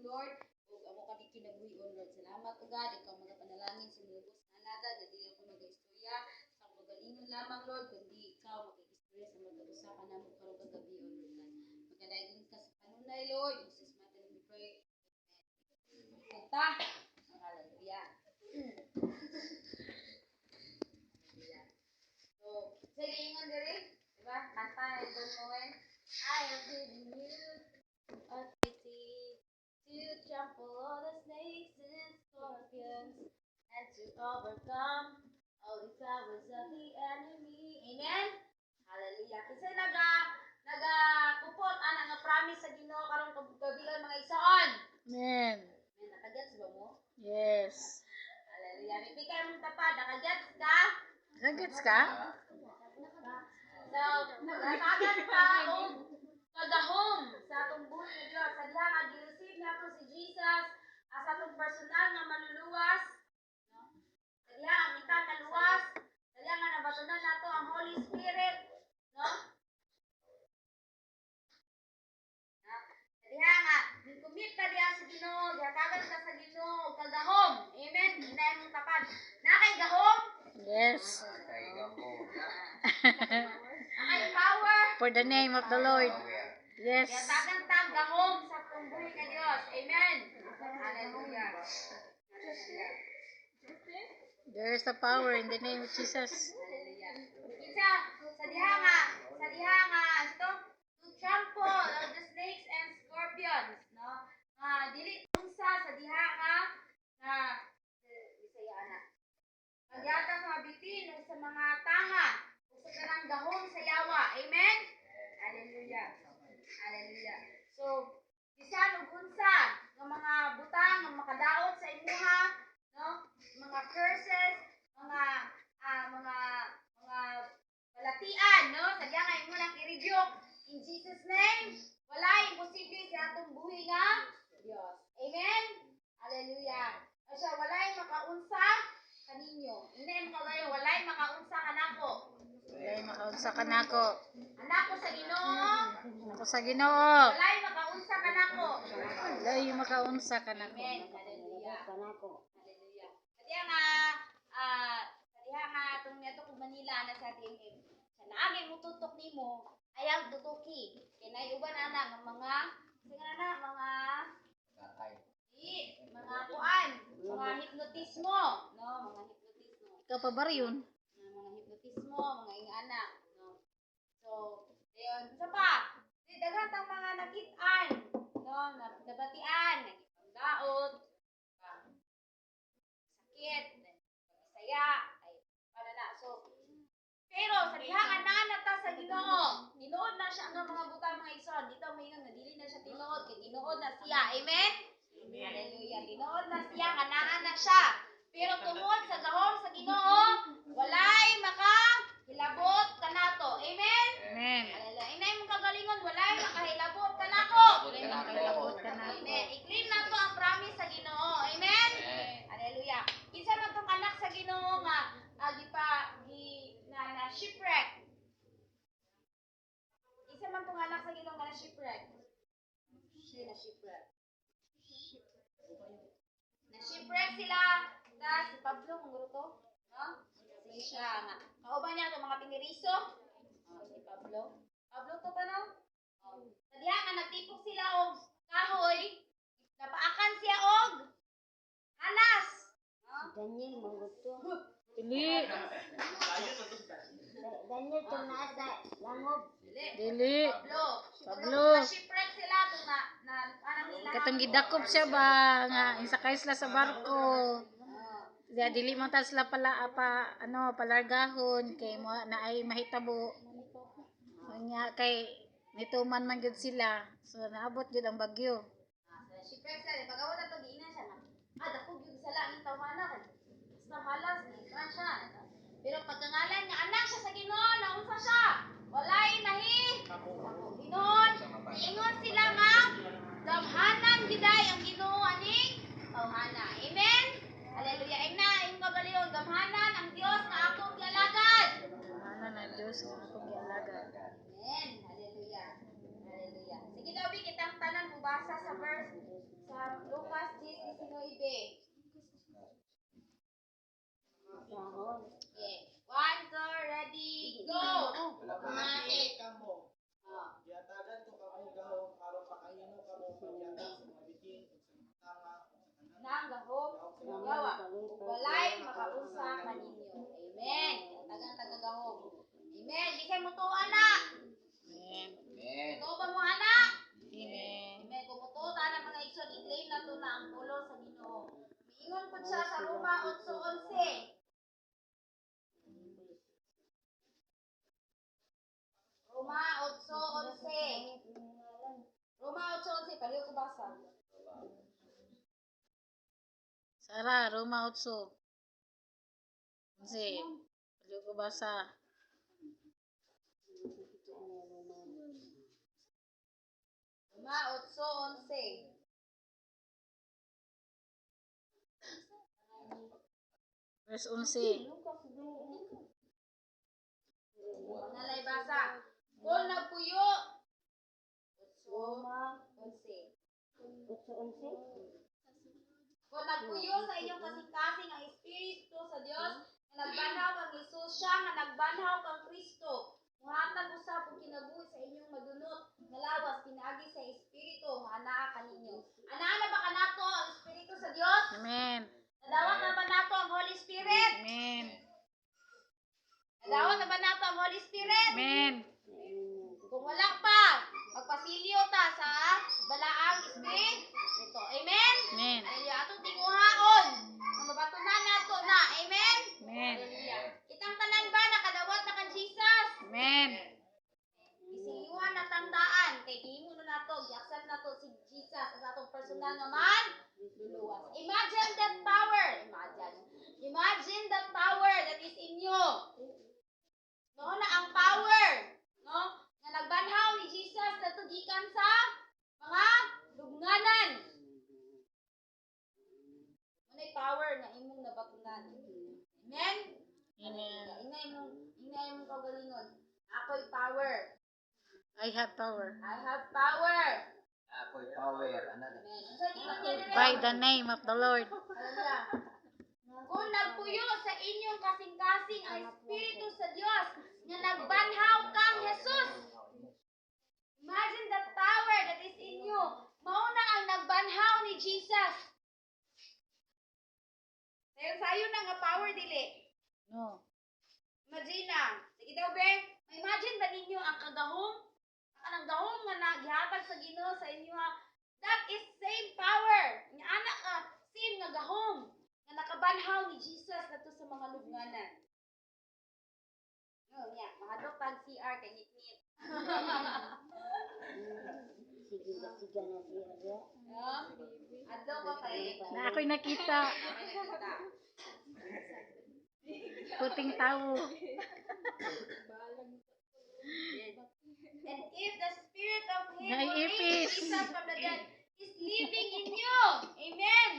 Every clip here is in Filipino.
Ginoong Lord, ug amo kami kinabuhion Lord. Salamat o God, ikaw magapanalangin sa mga bus na alagad, na di ako mag-istorya sa magalingon lamang Lord, kundi ikaw mag-istorya sa mga usa ka namo karong kagabi o Lord God. Magadayon ka sa panunay Lord, in Jesus mighty name we pray. Amen. Kanta. Hallelujah. Hallelujah. So, sige ingon diri, di ba? Kanta na ito mo I am giving you authority to trample all the snakes and scorpions and to overcome all the powers of the enemy. Amen? Hallelujah. Kasi kupot ana nga promise sa Ginoo karong kabilang mga igsoon. Amen. Amen. Nakagets ba mo? Yes. Hallelujah. Bibigay mong tapad. Nakagets ka? Nagets ka? So, nagatagan ka o kagahom sa atong buhay nga Dios. Sa diha nga gi-receive nato si Jesus as atong personal nga manluluwas. No? Sa diha ang kita naluwas. Sa diha nga nabatunan nato ang Holy Spirit. No? Sa diha nga commit ka diha sa Ginoo, gihatagan ka sa Ginoo kagahom. Amen. Hinay mong tapad. Na kay gahom? Yes. Ay power. For the name of the Lord. Yes. Kaya tagang gahom sa pumbuhay ka Diyos. Amen. Hallelujah. Hallelujah. There is the power in the name of Jesus. Hallelujah. Isa, sa diha nga, ito, to trample of the snakes and scorpions. No? Dili unsa sa diha nga, Bisaya na. Magyata sa mabitin o sa mga tanga o sa kanang gahom sa yawa. Amen? Hallelujah. Hallelujah. So, bisan ug unsa nga mga butang nga makadaot sa imuha, no? Mga curses, mga balatian, no? Sa diha nga imo nang i-rebuke in Jesus name. Walay imposible sa atong buhi nga Dios. Amen? Hallelujah. Asa walay makaunsa kaninyo. Hindi mo kagayo walay makaunsa kanako. Walay makaunsa kanako. Anako sa Ginoo. Ako sa Ginoo. Walay makaunsa kanako. Walay makaunsa kanako. Amen. Hallelujah. Kanako. Hallelujah. Kadiya nga atong neto kog Manila na sa TMM. Sa naagay mo tutok nimo, ayaw tutuki. Kay nay uban ana nga mga mga kuan, mga hipnotismo, no, mga hipnotismo. Ikaw pa ba yun? Mga hipnotismo, mga ingana, no. So, dayon sa pa, di daghan tang mga nakit-an, no, nabatian, nagipangdaot, sakit, pagsaya, ay para na. So, pero sa diha nga nanata sa Ginoo, tinuod na siya ang mga butang mga igsoon. Dito mayon nga dili na siya tinuod, kay tinuod na siya. Amen. Hallelujah. Tinuod na siya nga naa na siya. Pero tungod sa gahom sa Ginoo, walay makahilabot kanato. Amen. Amen. Hallelujah. Inay mong kagalingon, walay makahilabot kanako. Walay makahilabot kanako. Amen. I-claim nato ang promise sa Ginoo. Amen. Hallelujah. Kinsa man tong anak sa Ginoo nga na shipwreck. Isa man tong anak sa Ginoo nga na shipwreck. Siya na shipwreck. Na shipwreck sila. Tas si Pablo mong gruto, no? Sige siya nga. Kauban niya itong mga piniriso. Si Pablo. Pablo to pa no? Sa diha nga nagtipok sila og kahoy. Napaakan siya og alas. Daniel mangguto. Dili. Daniel kung nasa langob. Dili. Pablo. Shipwreck sila kung anong nila. Katong gidakop siya ba nga insakay sila sa barko. Diya dili man ta sila palargahon kay mo na ay mahitabo. Nya kay nituman man gyud sila. So naabot gyud ang bagyo. Shipwreck sila pagawa na to giinan siya na. Dako gyud sala ang tawhana kay basta malas ni siya. Pero pagkangalan nga anak siya sa Ginoo, naunsa siya? Walay Ginoo. Ingon sila nga gamhanan giday ang Ginoo aning tawhana. Amen. Hallelujah. Ing kagalion gamhanan ang Dios nga akong gialagad. Gamhanan ang Dios nga akong gialagad. Amen. Hallelujah. Hallelujah. Sige daw kitang tanan mubasa sa verse sa Lucas 10:19. Dahon. Okay. 1, 2, ready, go! Mati kamo. Ah. Yatagan ko kamo gahom aron makahimo kamo pagyatag sa mga bitin ug sa tanga Nang gahom, gawa. Ug walay makaunsa kaninyo. Amen. Tagang tagagahom. Amen. Di kay mutuo anak. Amen. Mutuo ba mo anak? Amen. Amen. Kung mutuo ta ng mga igsoon, i-claim na to na ang pulo sa Ginoo. Miingon po siya sa Roma 8:11. Roma 8:11. Roma 8:11. Paliw ko basa. Sara, Roma 8. Kasi, pwede ko basa. Roma 8:11. Verse 11. Pangalay basa. Kung nagpuyo. 8:11. 8:11. Kung nagpuyo sa inyong kasing-kasing ang Espiritu sa Dios, nga nagbanhaw kang Jesus siya, nga nagbanhaw kang Kristo. Muhatag usab og kinabuhi sa inyong madunot, nga lawas pinaagi sa Espiritu nga anaa kaninyo. Anaa na ba kanato ang Espiritu sa Dios? Amen. Nadawat na ba nato ang Holy Spirit? Amen. Nadawat na ba nato ang Holy Spirit? Amen. Kung wala pa, magpasilyo ta sa balaang Spirit. Ito, amen? Amen. Hallelujah. Atong tinguhaon. Ang mabatunan nato na. Amen? Amen. Hallelujah. Kitang tanan ba nakadawat na kang Jesus? Amen. Isiliwan na tandaan. Kay gihimo na nato, giaksan nato si Jesus sa atong personal naman. Luluwas. Imagine that power. Imagine that power that is in you. No na ang power, no? Nga nagbanhaw ni Jesus na tugikan sa mga lubnganan. Ano power nga imong nabatunan. Amen? Amen. Ingay imong kagalingon. Ako'y power. I have power. I have power. Ako'y power. Ano na? Amen. Unsa gingon niya diri? By the name of the Lord. Hallelujah. Kung nagpuyo sa inyong kasing-kasing ang Espiritu sa Dios nga nagbanhaw kang Jesus. Imagine that power that is in you. Mauna ang nagbanhaw ni Jesus. Sayo na nga power dili. No. Imagine na. Sige daw be. Imagine ba ninyo ang kagahom? Ang gahom nga naghatag sa Ginoo sa inyo ha. That is same power. Nga anak ka, same nga gahom. Nga nakabanhaw ni Jesus nato sa mga lubnganan. No, niya, mahadok pag CR kay ngit-ngit. Sige na siya. No? Adto ko kay Na ako'y nakita. may nakita. Puting tao. And if the spirit of him who Naipis. raised Jesus from the dead is living in you. Amen.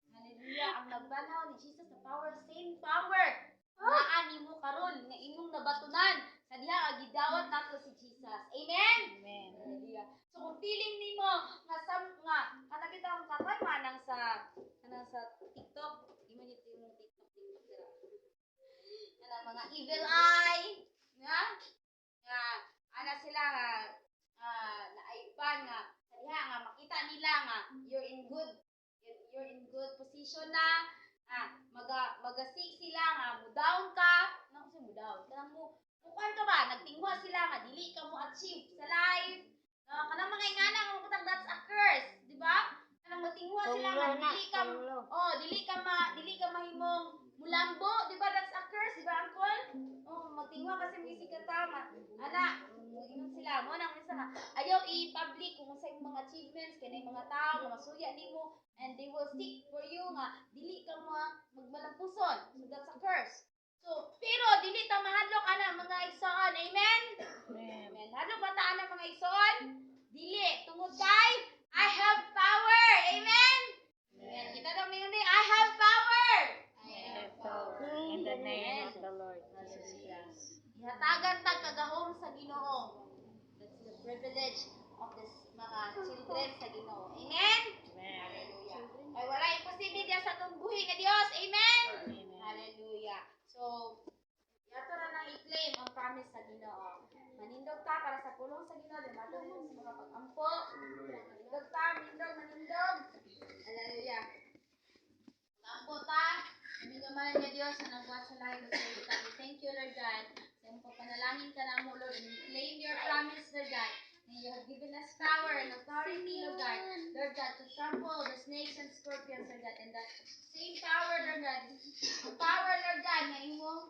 Hallelujah. Ang nagbanhaw ni Jesus sa power, same power. Naan nimo karon nga imong nabatunan sa diha ang gidawat nato si Jesus. Amen. Amen. Hallelujah. So kung feeling nimo nga kana kita ang karon manang sa TikTok, imo ni imong TikTok dira. Kanang mga evil eye, nga ana sila nga naaiban nga sa diha nga makita nila nga you're in good position na magasik sila nga mo down ka nang kasi mo down kanang mo kuan ka ba nagtingwa sila nga dili ka mo achieve sa life kanang mga ingana nga mabutang that's a curse di ba kanang matingwa sila nga dili ka mahimong mulambo di ba that's a curse di ba uncle magtingwa kasi music ka tama ana ingon sila mo nang minsan nga ayaw i-public kung sa imong mga achievements kay mga tao nga masuya nimo and they will seek for you nga dili ka mo magmalampuson so that's a curse so pero dili ta mahadlok ana mga igsoon amen amen hadlok ba ta ana mga igsoon dili tungod kay I have power amen amen kita daw mingon I have power I have power in the name of the Lord Jesus Christ. ihatagan tag kagahom sa Ginoo. That's the privilege of this mga children sa Ginoo. Amen? Amen. Hallelujah. trample the snakes and scorpions, Lord God. And the same power, Lord God. Ang power, Lord God, na imong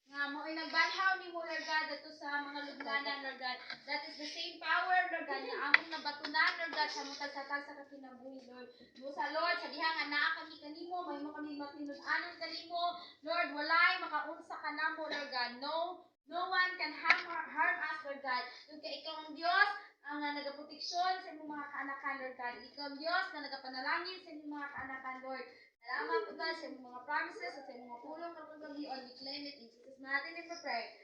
nga mo ay nagbanhaw ni mo, Lord God, ato sa mga lugnanan, Lord God. That is the same power, Lord God, na among nabatunan, Lord God, sa mga tagsatag sa kakinabuhi, Lord. No sa Lord, sa diha nga naa kami kanimo, may mo kami matinud-anon kanimo, Lord, walay makaunsa ka namo, Lord God. No one can harm us, Lord God. Yung kay ikaw ang Diyos, ang nagaproteksyon sa imong mga kaanakan, Lord God. Ikaw ang Diyos na nagapanalangin sa imong mga kaanakan, Lord. Salamat po God sa imong mga promises at sa imong mga pulong kapag gabi on. We claim it in Jesus' mighty name we pray.